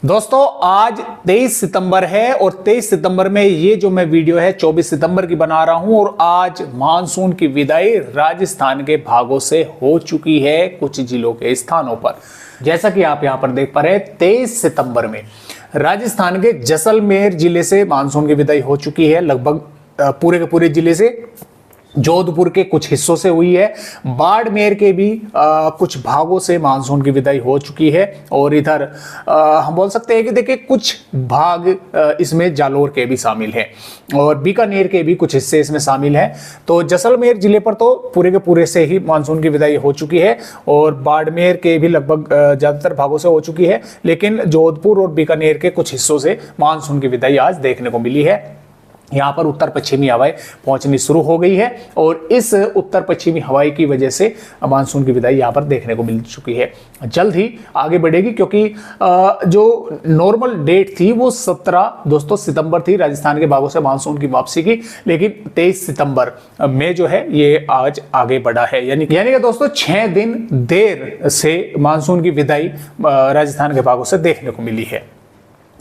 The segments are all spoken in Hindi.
दोस्तों आज 23 सितंबर है और 23 सितंबर में ये जो मैं वीडियो है 24 सितंबर की बना रहा हूं और आज मानसून की विदाई राजस्थान के भागों से हो चुकी है कुछ जिलों के स्थानों पर। जैसा कि आप यहां पर देख पा रहे हैं 23 सितंबर में राजस्थान के जैसलमेर जिले से मानसून की विदाई हो चुकी है, लगभग पूरे के पूरे जिले से। जोधपुर के कुछ हिस्सों से हुई है, बाड़मेर के भी कुछ भागों से मानसून की विदाई हो चुकी है और इधर हम बोल सकते हैं कि देखिए कुछ भाग इसमें जालोर के भी शामिल हैं और बीकानेर के भी कुछ हिस्से इसमें शामिल हैं। तो जैसलमेर जिले पर तो पूरे के पूरे से ही मानसून की विदाई हो चुकी है और बाड़मेर के भी लगभग ज़्यादातर भागों से हो चुकी है, लेकिन जोधपुर और बीकानेर के कुछ हिस्सों से मानसून की विदाई आज देखने को मिली है। यहाँ पर उत्तर पश्चिमी हवाएं पहुंचनी शुरू हो गई है और इस उत्तर पश्चिमी हवाई की वजह से मानसून की विदाई यहाँ पर देखने को मिल चुकी है। जल्द ही आगे बढ़ेगी क्योंकि जो नॉर्मल डेट थी वो 17 सितंबर थी राजस्थान के भागों से मानसून की वापसी की, लेकिन 23 सितंबर में जो है ये आज आगे बढ़ा है। यानी कि दोस्तों 6 दिन देर से मानसून की विदाई राजस्थान के भागों से देखने को मिली है।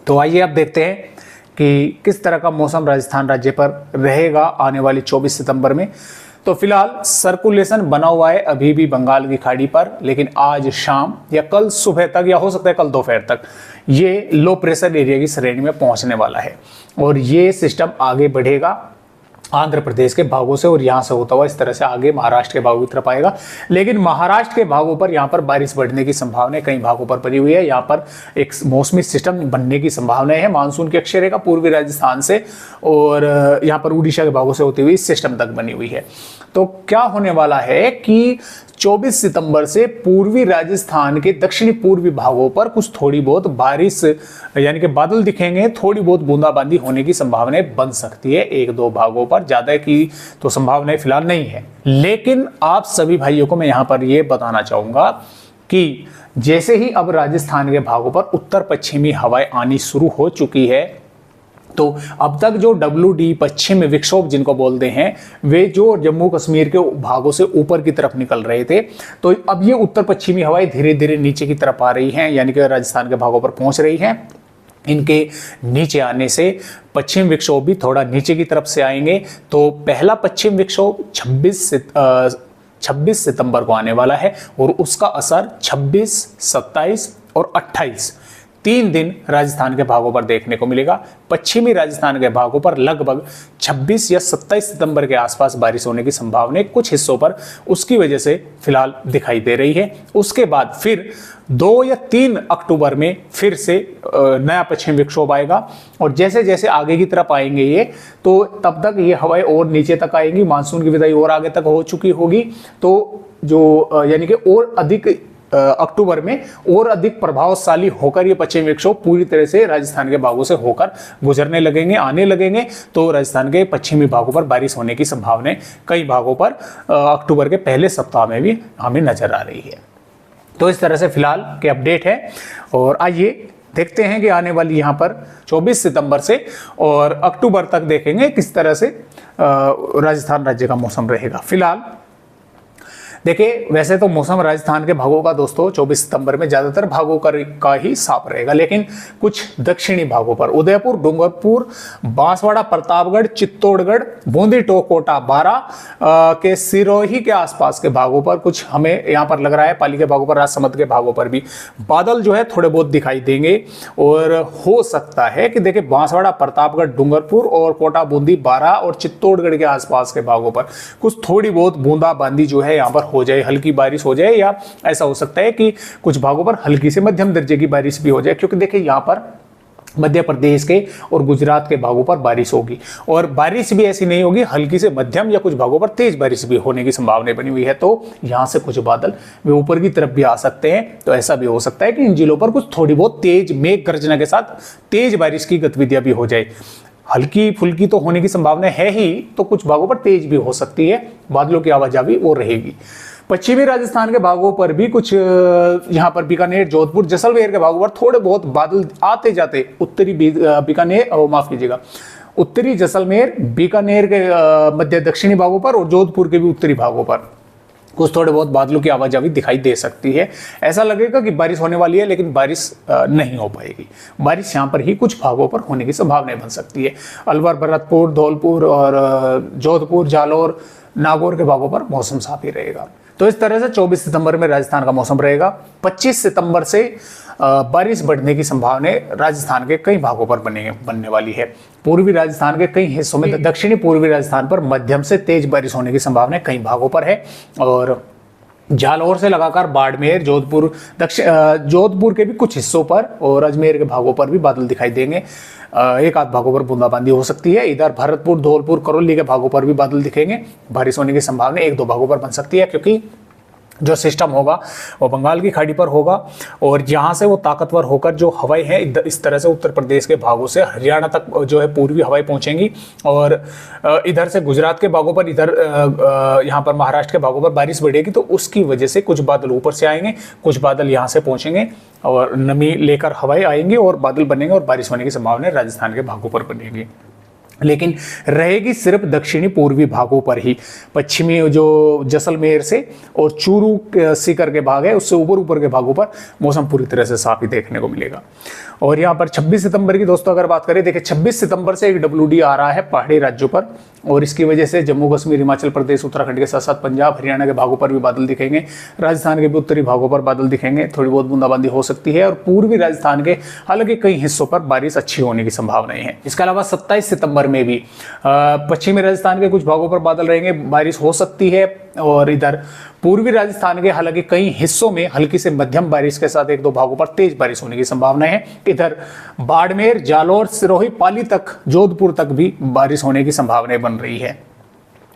तो आइए अब देखते हैं कि किस तरह का मौसम राजस्थान राज्य पर रहेगा आने वाली 24 सितंबर में। तो फिलहाल सर्कुलेशन बना हुआ है अभी भी बंगाल की खाड़ी पर, लेकिन आज शाम या कल सुबह तक या हो सकता है कल दोपहर तक ये लो प्रेशर एरिया की श्रेणी में पहुंचने वाला है और ये सिस्टम आगे बढ़ेगा आंध्र प्रदेश के भागों से और यहाँ से होता हुआ इस तरह से आगे महाराष्ट्र के भागों की तरफ आएगा। लेकिन महाराष्ट्र के भागों पर यहाँ पर बारिश बढ़ने की संभावना कई भागों पर बनी हुई है। यहाँ पर एक मौसमी सिस्टम बनने की संभावना है मानसून की अक्षरेखा पूर्वी राजस्थान से और यहाँ पर उड़ीसा के भागों से होती हुई इस सिस्टम तक बनी हुई है। तो क्या होने वाला है कि 24 सितंबर से पूर्वी राजस्थान के दक्षिणी पूर्वी भागों पर कुछ थोड़ी बहुत बारिश यानी कि बादल दिखेंगे, थोड़ी बहुत बूंदाबांदी होने की संभावनाएं बन सकती है एक दो भागों पर, ज्यादा की तो संभावनाएं फिलहाल नहीं है। लेकिन आप सभी भाइयों को मैं यहां पर यह बताना चाहूंगा कि जैसे ही अब राजस्थान के भागों पर उत्तर पश्चिमी हवाएं आनी शुरू हो चुकी है, तो अब तक जो WD पश्चिम विक्षोभ जिनको बोलते हैं वे जो जम्मू कश्मीर के भागों से ऊपर की तरफ निकल रहे थे, तो अब ये उत्तर पश्चिमी हवाएं धीरे धीरे नीचे की तरफ आ रही हैं, यानी कि राजस्थान के भागों पर पहुंच रही हैं। इनके नीचे आने से पश्चिम विक्षोभ भी थोड़ा नीचे की तरफ से आएंगे। तो पहला पश्चिम विक्षोभ 26 सितंबर को आने वाला है और उसका असर 26, 27 और 28 3 दिन राजस्थान के भागों पर देखने को मिलेगा। पश्चिमी राजस्थान के भागों पर लगभग 26 या 27 सितंबर के आसपास बारिश होने की संभावना कुछ हिस्सों पर उसकी वजह से फिलहाल दिखाई दे रही है। उसके बाद फिर 2 या 3 अक्टूबर में फिर से नया पश्चिम विक्षोभ आएगा और जैसे जैसे आगे की तरफ आएंगे ये, तो तब तक ये हवाएं और नीचे तक आएंगी, मानसून की विदाई और आगे तक हो चुकी होगी। तो जो यानी कि और अधिक अक्टूबर में और अधिक प्रभावशाली होकर ये पश्चिमी विक्षोभ पूरी तरह से राजस्थान के भागों से होकर गुजरने लगेंगे, आने लगेंगे। तो राजस्थान के पश्चिमी भागों पर बारिश होने की संभावना कई भागों पर अक्टूबर के पहले सप्ताह में भी हमें नजर आ रही है। तो इस तरह से फिलहाल के अपडेट है और आइए देखते हैं कि आने वाली यहाँ पर 24 सितंबर से और अक्टूबर तक देखेंगे किस तरह से राजस्थान राज्य का मौसम रहेगा। फिलहाल देखिए वैसे तो मौसम राजस्थान के भागों का दोस्तों 24 सितंबर में ज्यादातर भागों का ही साफ रहेगा, लेकिन कुछ दक्षिणी भागों पर उदयपुर, डूंगरपुर, बांसवाड़ा, प्रतापगढ़, चित्तौड़गढ़, बूंदी, टोकोटा, बारा के सिरोही के आसपास के भागों पर कुछ हमें यहाँ पर लग रहा है, पाली के भागों पर, राजसमंद के भागों पर भी बादल जो है थोड़े बहुत दिखाई देंगे और हो सकता है कि देखिए बांसवाड़ा, प्रतापगढ़, डूंगरपुर और कोटा, बूंदी, बारा और चित्तौड़गढ़ के आसपास के भागों पर कुछ थोड़ी बहुत बूंदाबांदी जो है यहाँ पर हो जाए, हल्की बारिश हो जाए, या ऐसा हो सकता है कि कुछ भागों पर हल्की से मध्यम दर्जे की बारिश भी हो जाए, क्योंकि देखिए यहाँ पर मध्य प्रदेश के और गुजरात के भागों पर बारिश होगी और बारिश भी ऐसी नहीं होगी, हल्की से मध्यम या कुछ भागों पर तेज बारिश भी होने की संभावना बनी हुई है। तो यहाँ से कुछ बादल वे ऊपर की तरफ भी आ सकते हैं। तो ऐसा भी हो सकता है कि इन जिलों पर कुछ थोड़ी बहुत तेज मेघ गर्जना के साथ तेज बारिश की गतिविधियां भी हो जाए। हल्की फुल्की तो होने की संभावना है ही, तो कुछ भागों पर तेज भी हो सकती है, बादलों की आवाजाही वो रहेगी। पश्चिमी राजस्थान के भागों पर भी कुछ यहाँ पर बीकानेर, जोधपुर, जैसलमेर के भागों पर थोड़े बहुत बादल आते जाते, उत्तरी बीकानेर माफ कीजिएगा उत्तरी जैसलमेर, बीकानेर के मध्य दक्षिणी भागों पर और जोधपुर के भी उत्तरी भागों पर कुछ थोड़े बहुत बादलों की आवाजावी दिखाई दे सकती है। ऐसा लगेगा कि बारिश होने वाली है, लेकिन बारिश नहीं हो पाएगी। बारिश यहाँ पर ही कुछ भागों पर होने की संभावना बन सकती है। अलवर, भरतपुर, धौलपुर और जोधपुर, जालौर, नागौर के भागों पर मौसम साफ ही रहेगा। तो इस तरह से 24 सितंबर में राजस्थान का मौसम रहेगा। 25 सितंबर से बारिश बढ़ने की संभावना राजस्थान के कई भागों पर बनने वाली है। पूर्वी राजस्थान के कई हिस्सों में, दक्षिणी पूर्वी राजस्थान पर मध्यम से तेज बारिश होने की संभावना कई भागों पर है। और जालौर से लगाकर बाड़मेर, जोधपुर के भी कुछ हिस्सों पर और अजमेर के भागों पर भी बादल दिखाई देंगे। एक आध भागों पर बूंदाबांदी हो सकती है। इधर भरतपुर, धौलपुर, करौली के भागों पर भी बादल दिखेंगे। बारिश होने की संभावना एक दो भागों पर बन सकती है, क्योंकि जो सिस्टम होगा वो बंगाल की खाड़ी पर होगा और यहाँ से वो ताकतवर होकर जो हवाएं हैं इस तरह से उत्तर प्रदेश के भागों से हरियाणा तक जो है पूर्वी हवाएं पहुँचेंगी और इधर से गुजरात के भागों पर, इधर यहाँ पर महाराष्ट्र के भागों पर बारिश बढ़ेगी। तो उसकी वजह से कुछ बादल ऊपर से आएंगे, कुछ बादल यहाँ से पहुँचेंगे और नमी लेकर हवाएं आएंगी और बादल बनेंगे और बारिश होने की संभावना राजस्थान के भागों पर बनेगी। लेकिन रहेगी सिर्फ दक्षिणी पूर्वी भागों पर ही। पश्चिमी जो जैसलमेर से और चूरू सीकर के भाग है, उससे ऊपर के भागों पर मौसम पूरी तरह से साफ ही देखने को मिलेगा। और यहाँ पर 26 सितंबर की दोस्तों अगर बात करें, देखिए 26 सितंबर से एक WD आ रहा है पहाड़ी राज्यों पर और इसकी वजह से जम्मू कश्मीर, हिमाचल प्रदेश, उत्तराखंड के साथ साथ पंजाब, हरियाणा के भागों पर भी बादल दिखेंगे। राजस्थान के भी उत्तरी भागों पर बादल दिखेंगे। थोड़ी बहुत बूंदाबांदी हो सकती है और पूर्वी राजस्थान के हालांकि कई हिस्सों पर बारिश अच्छी होने की संभावनाएं हैं। इसके अलावा 27 सितंबर में भी पश्चिमी राजस्थान के कुछ भागों पर बादल रहेंगे, बारिश हो सकती है। और इधर पूर्वी राजस्थान के हालांकि कई हिस्सों में हल्की से मध्यम बारिश के साथ एक दो भागों पर तेज बारिश होने की संभावना है। इधर बाड़मेर, जालौर, सिरोही, पाली तक, जोधपुर तक भी बारिश होने की संभावना बन रही है।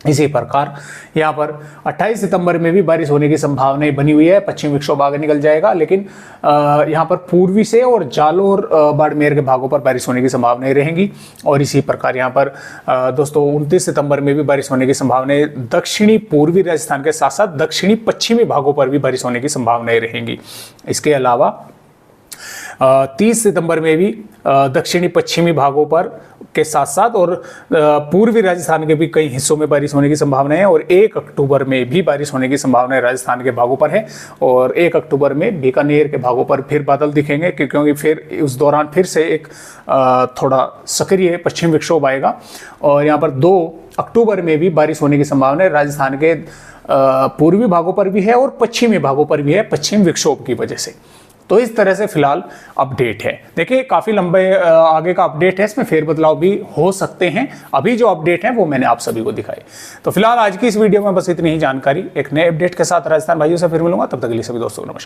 इसी प्रकार यहाँ पर 28 सितंबर में भी बारिश होने की संभावना बनी हुई है। पश्चिम विक्षोभ आगे निकल जाएगा, लेकिन यहाँ पर पूर्वी से और जालौर, बाड़मेर के भागों पर बारिश होने की संभावनाएं रहेंगी। और इसी प्रकार यहाँ पर दोस्तों 29 सितंबर में भी बारिश होने की संभावनाएं दक्षिणी पूर्वी राजस्थान के साथ साथ दक्षिणी पश्चिमी भागों पर भी बारिश होने की संभावनाएं रहेंगी। इसके अलावा 30 सितंबर में भी दक्षिणी पश्चिमी भागों पर के साथ साथ और पूर्वी राजस्थान के भी कई हिस्सों में बारिश होने की संभावना है। और 1 अक्टूबर में भी बारिश होने की संभावना राजस्थान के भागों पर है। और 1 अक्टूबर में बीकानेर के भागों पर फिर बादल दिखेंगे, क्योंकि फिर उस दौरान फिर से एक थोड़ा सक्रिय पश्चिम विक्षोभ आएगा। और यहाँ पर 2 अक्टूबर में भी बारिश होने की संभावना राजस्थान के पूर्वी भागों पर भी है और पश्चिमी भागों पर भी है, पश्चिम विक्षोभ की वजह से। तो इस तरह से फिलहाल अपडेट है। देखिए काफ़ी लंबे आगे का अपडेट है, इसमें फेरबदलाव भी हो सकते हैं। अभी जो अपडेट है वो मैंने आप सभी को दिखाई। तो फिलहाल आज की इस वीडियो में बस इतनी ही जानकारी। एक नए अपडेट के साथ राजस्थान भाइयों से फिर मिलूंगा, तब तक के लिए सभी दोस्तों को नमस्कार।